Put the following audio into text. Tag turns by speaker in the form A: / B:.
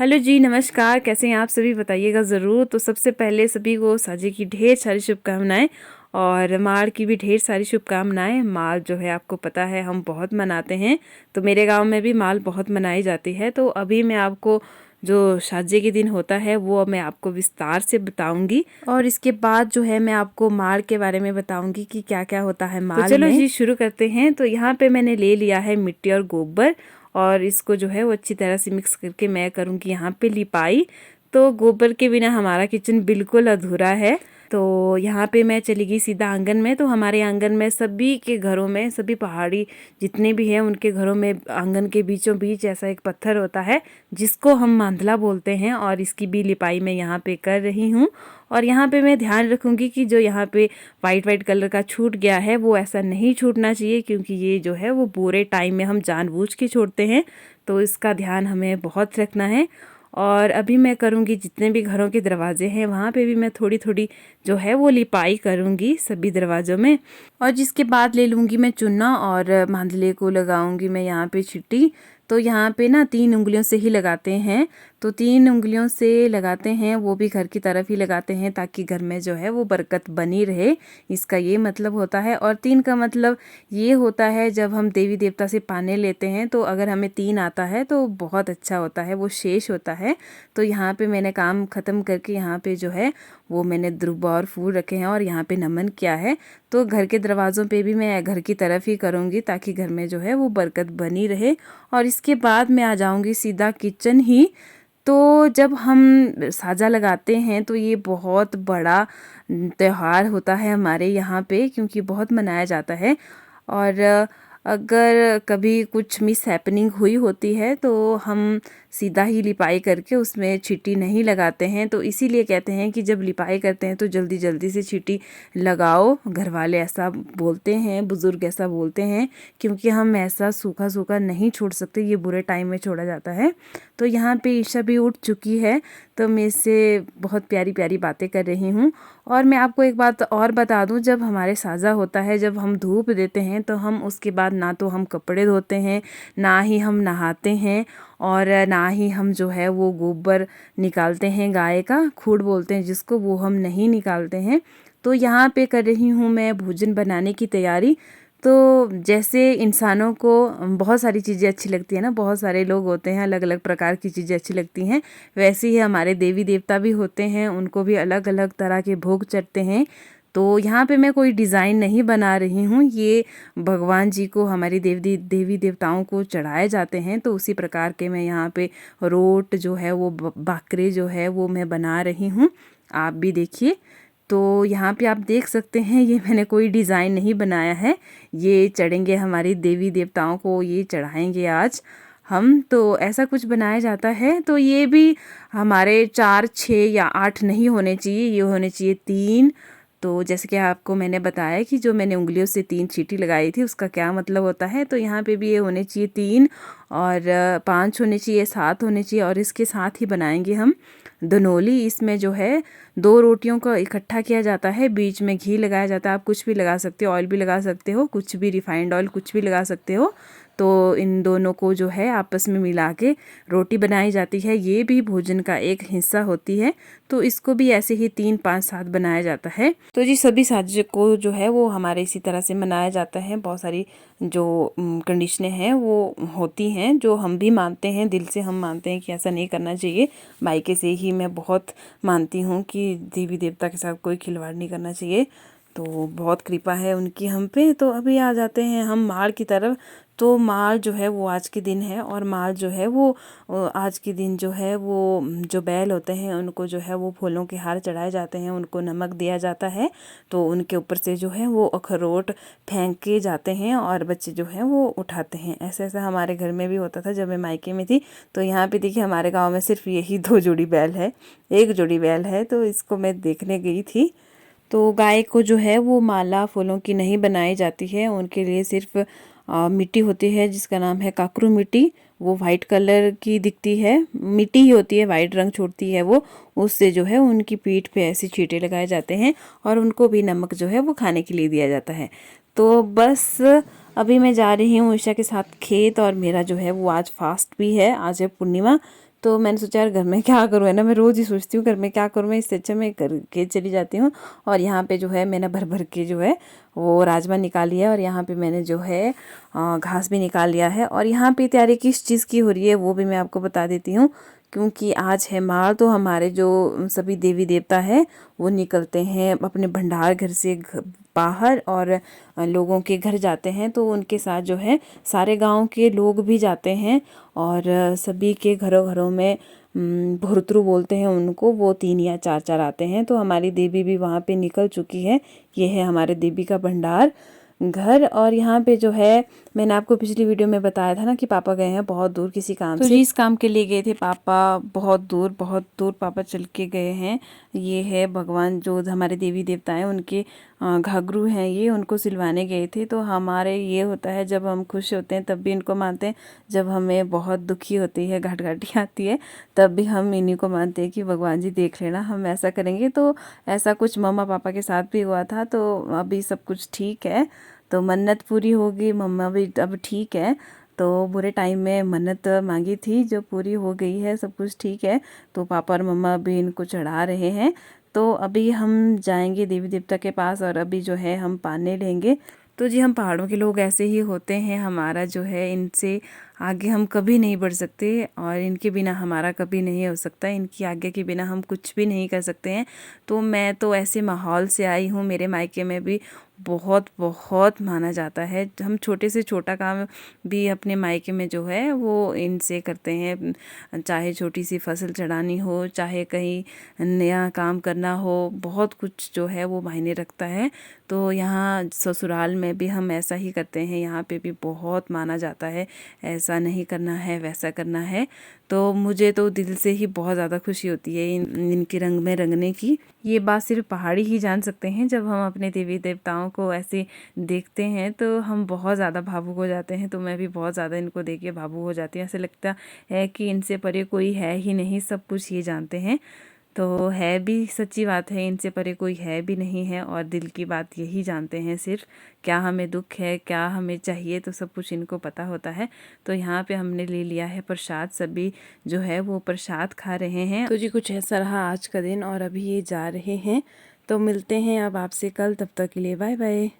A: Hello जी, नमस्कार। कैसे हैं आप सभी? बताइएगा ज़रूर। तो सबसे पहले सभी को साझे की ढेर सारी शुभकामनाएं और माड़ की भी ढेर सारी शुभकामनाएं। माल जो है आपको पता है हम बहुत मनाते हैं, तो मेरे गांव में भी माल बहुत मनाई जाती है। तो अभी मैं आपको जो साझे के दिन होता है वो मैं आपको विस्तार से बताऊंगी, और इसके बाद जो है मैं आपको माल के बारे में बताऊंगी कि क्या क्या होता है माल में। तो चलो जी शुरू करते हैं। तो यहाँ पे मैंने ले लिया है मिट्टी और गोबर, और इसको जो है वो अच्छी तरह से मिक्स करके मैं करूँगी यहाँ पे लिपाई। तो गोबर के बिना हमारा किचन बिल्कुल अधूरा है। तो यहाँ पे मैं चली गई सीधा आंगन में। तो हमारे आंगन में सभी के घरों में, सभी पहाड़ी जितने भी हैं उनके घरों में आंगन के बीचों बीच ऐसा एक पत्थर होता है जिसको हम मांधला बोलते हैं, और इसकी भी लिपाई मैं यहाँ पे कर रही हूँ। और यहाँ पे मैं ध्यान रखूँगी कि जो यहाँ पे वाइट वाइट कलर का छूट गया है वो ऐसा नहीं छूटना चाहिए, क्योंकि ये जो है वो बुरे टाइम में हम जानबूझ के छोड़ते हैं, तो इसका ध्यान हमें बहुत रखना है। और अभी मैं करूँगी जितने भी घरों के दरवाजे हैं वहाँ पे भी मैं थोड़ी थोड़ी जो है वो लिपाई करूँगी सभी दरवाज़ों में। और जिसके बाद ले लूँगी मैं चुन्ना और मांदले को लगाऊँगी मैं यहाँ पे छिट्टी। तो यहाँ पे ना 3 उंगलियों से ही लगाते हैं, तो 3 उंगलियों से लगाते हैं, वो भी घर की तरफ ही लगाते हैं ताकि घर में जो है वो बरकत बनी रहे, इसका ये मतलब होता है। और 3 का मतलब ये होता है जब हम देवी देवता से पाने लेते हैं तो अगर हमें 3 आता है तो बहुत अच्छा होता है, वो शेष होता है। तो यहाँ पे मैंने काम ख़त्म करके यहाँ पे जो है वो मैंने दुर्वा और फूल रखे हैं और यहाँ पे नमन किया है। तो घर के दरवाज़ों पे भी मैं घर की तरफ ही करूँगी ताकि घर में जो है वो बरकत बनी रहे। और इसके बाद मैं आ जाऊँगी सीधा किचन ही। तो जब हम साजा लगाते हैं तो ये बहुत बड़ा त्योहार होता है हमारे यहाँ पे, क्योंकि बहुत मनाया जाता है। और अगर कभी कुछ मिस हैपनिंग हुई होती है तो हम सीधा ही लिपाई करके उसमें छींटी नहीं लगाते हैं। तो इसीलिए कहते हैं कि जब लिपाई करते हैं तो जल्दी जल्दी से छींटी लगाओ, घर वाले ऐसा बोलते हैं, बुज़ुर्ग ऐसा बोलते हैं, क्योंकि हम ऐसा सूखा सूखा नहीं छोड़ सकते, ये बुरे टाइम में छोड़ा जाता है। तो यहाँ पे ईशा भी उठ चुकी है, तो मैं इससे बहुत प्यारी प्यारी बातें कर रही हूँ। और मैं आपको एक बात और बता दूँ, जब हमारे साजा होता है, जब हम धूप देते हैं तो हम उसके बाद ना तो हम कपड़े धोते हैं, ना ही हम नहाते हैं, और ना ही हम जो है वो गोबर निकालते हैं, गाय का खूड़ बोलते हैं जिसको, वो हम नहीं निकालते हैं। तो यहाँ पे कर रही हूँ मैं भोजन बनाने की तैयारी। तो जैसे इंसानों को बहुत सारी चीज़ें अच्छी लगती है ना, बहुत सारे लोग होते हैं अलग अलग प्रकार की चीज़ें अच्छी लगती हैं, वैसे ही हमारे देवी देवता भी होते हैं, उनको भी अलग अलग तरह के भोग चढ़ते हैं। तो यहाँ पे मैं कोई डिज़ाइन नहीं बना रही हूँ, ये भगवान जी को, हमारी देवी देवताओं को चढ़ाए जाते हैं, तो उसी प्रकार के मैं यहाँ पे रोट जो है वो बाकरे जो है वो मैं बना रही हूँ। आप भी देखिए। तो यहाँ पे आप देख सकते हैं ये मैंने कोई डिज़ाइन नहीं बनाया है, ये चढ़ेंगे हमारी देवी देवताओं को, ये चढ़ाएंगे आज हम। तो ऐसा कुछ बनाया जाता है। तो ये भी हमारे 4, 6 या 8 नहीं होने चाहिए, ये होने चाहिए 3। तो जैसे कि आपको मैंने बताया कि जो मैंने उंगलियों से 3 चींटी लगाई थी उसका क्या मतलब होता है, तो यहाँ पे भी ये होने चाहिए 3, और 5 होने चाहिए, 7 होने चाहिए। और इसके साथ ही बनाएंगे हम धनोली। इसमें जो है 2 रोटियों को इकट्ठा किया जाता है, बीच में घी लगाया जाता है, आप कुछ भी लगा सकते हो, ऑयल भी लगा सकते हो, कुछ भी, रिफाइंड ऑयल कुछ भी लगा सकते हो। तो इन दोनों को जो है आपस में मिला के रोटी बनाई जाती है, ये भी भोजन का एक हिस्सा होती है। तो इसको भी ऐसे ही 3, 5, 7 बनाया जाता है। तो जी सभी साज को जो है वो हमारे इसी तरह से मनाया जाता है। बहुत सारी जो कंडीशनें हैं वो होती हैं जो हम भी मानते हैं, दिल से हम मानते हैं कि ऐसा नहीं करना चाहिए। मायके से ही मैं बहुत मानती हूँ कि देवी देवता के साथ कोई खिलवाड़ नहीं करना चाहिए, तो बहुत कृपा है उनकी हम पे। तो अभी आ जाते हैं हम माल की तरफ। तो माल जो है वो आज के दिन है, और माल जो है वो आज के दिन जो है वो जो बैल होते हैं उनको जो है वो फूलों के हार चढ़ाए जाते हैं, उनको नमक दिया जाता है। तो उनके ऊपर से जो है वो अखरोट फेंक के जाते हैं और बच्चे जो हैं वो उठाते हैं। ऐसा ऐसा हमारे घर में भी होता था जब मैं मायके में थी। तो यहाँ पे देखिए हमारे गाँव में सिर्फ यही 2 जोड़ी बैल है, 1 जोड़ी बैल है, तो इसको मैं देखने गई थी। तो गाय को जो है वो माला फूलों की नहीं बनाई जाती है, उनके लिए सिर्फ मिट्टी होती है जिसका नाम है काकरू मिट्टी। वो वाइट कलर की दिखती है, मिट्टी ही होती है, वाइट रंग छोड़ती है वो, उससे जो है उनकी पीठ पे ऐसे छींटे लगाए जाते हैं और उनको भी नमक जो है वो खाने के लिए दिया जाता है। तो बस अभी मैं जा रही हूँ उषा के साथ खेत, और मेरा जो है वो आज फास्ट भी है, आज है पूर्णिमा। तो मैंने सोचा यार घर में क्या करूँ, है ना, मैं रोज़ ही सोचती हूँ घर में क्या करूँ मैं, इससे अच्छा मैं करके चली जाती हूँ। और यहाँ पे जो है मैंने भर भर के जो है वो राजमा निकाल लिया है, और यहाँ पे मैंने जो है घास भी निकाल लिया है। और यहाँ पे तैयारी किस चीज़ की हो रही है वो भी मैं आपको बता देती हूँ, क्योंकि आज है माल, तो हमारे जो सभी देवी देवता है वो निकलते हैं अपने भंडार घर से बाहर, और लोगों के घर जाते हैं। तो उनके साथ जो है सारे गांव के लोग भी जाते हैं, और सभी के घरों घरों में भुरतरू बोलते हैं उनको, वो 3 या 4 आते हैं। तो हमारी देवी भी वहाँ पे निकल चुकी है। ये है हमारे देवी का भंडार घर। और यहाँ पे जो है मैंने आपको पिछली वीडियो में बताया था ना कि पापा गए हैं बहुत दूर किसी काम से। तो जिस काम के लिए गए थे पापा, बहुत दूर पापा चल के गए हैं। ये है भगवान जो हमारे देवी देवता हैं उनके घाघरू हैं, ये उनको सिलवाने गए थे। तो हमारे ये होता है जब हम खुश होते हैं तब भी इनको मानते हैं, जब हमें बहुत दुखी होती है, घाटी आती है, तब भी हम इन्हीं को मानते हैं कि भगवान जी देख लेना, हम ऐसा करेंगे। तो ऐसा कुछ मम्मा पापा के साथ भी हुआ था। तो अभी सब कुछ ठीक है, तो मन्नत पूरी होगी, मम्मा भी अब ठीक है। तो बुरे टाइम में मन्नत मांगी थी जो पूरी हो गई है, सब कुछ ठीक है। तो पापा और मम्मा अभी इनको चढ़ा रहे हैं। तो अभी हम जाएंगे देवी देवता के पास, और अभी जो है हम पाने लेंगे। तो जी हम पहाड़ों के लोग ऐसे ही होते हैं, हमारा जो है इनसे आगे हम कभी नहीं बढ़ सकते, और इनके बिना हमारा कभी नहीं हो सकता, इनकी आज्ञा के बिना हम कुछ भी नहीं कर सकते हैं। तो मैं तो ऐसे माहौल से आई हूँ, मेरे मायके में भी बहुत बहुत माना जाता है। हम छोटे से छोटा काम भी अपने मायके में जो है वो इनसे करते हैं, चाहे छोटी सी फसल चढ़ानी हो, चाहे कहीं नया काम करना हो, बहुत कुछ जो है वो मायने रखता है। तो यहाँ ससुराल में भी हम ऐसा ही करते हैं, यहाँ पे भी बहुत माना जाता है, ऐसा नहीं करना है वैसा करना है। तो मुझे तो दिल से ही बहुत ज़्यादा खुशी होती है इनके रंग में रंगने की। ये बात सिर्फ पहाड़ी ही जान सकते हैं, जब हम अपने देवी देवताओं को ऐसे देखते हैं तो हम बहुत ज़्यादा भावुक हो जाते हैं। तो मैं भी बहुत ज़्यादा इनको देख के भावुक हो जाती हूँ, ऐसे लगता है कि इनसे परे कोई है ही नहीं, सब कुछ ये जानते हैं। तो है भी सच्ची बात है, इनसे परे कोई है भी नहीं है, और दिल की बात यही जानते हैं सिर्फ, क्या हमें दुख है, क्या हमें चाहिए, तो सब कुछ इनको पता होता है। तो यहाँ पे हमने ले लिया है प्रसाद, सभी जो है वो प्रसाद खा रहे हैं। तो जी कुछ ऐसा रहा आज का दिन, और अभी ये जा रहे हैं। तो मिलते हैं अब आपसे कल, तब तक के लिए बाय बाय।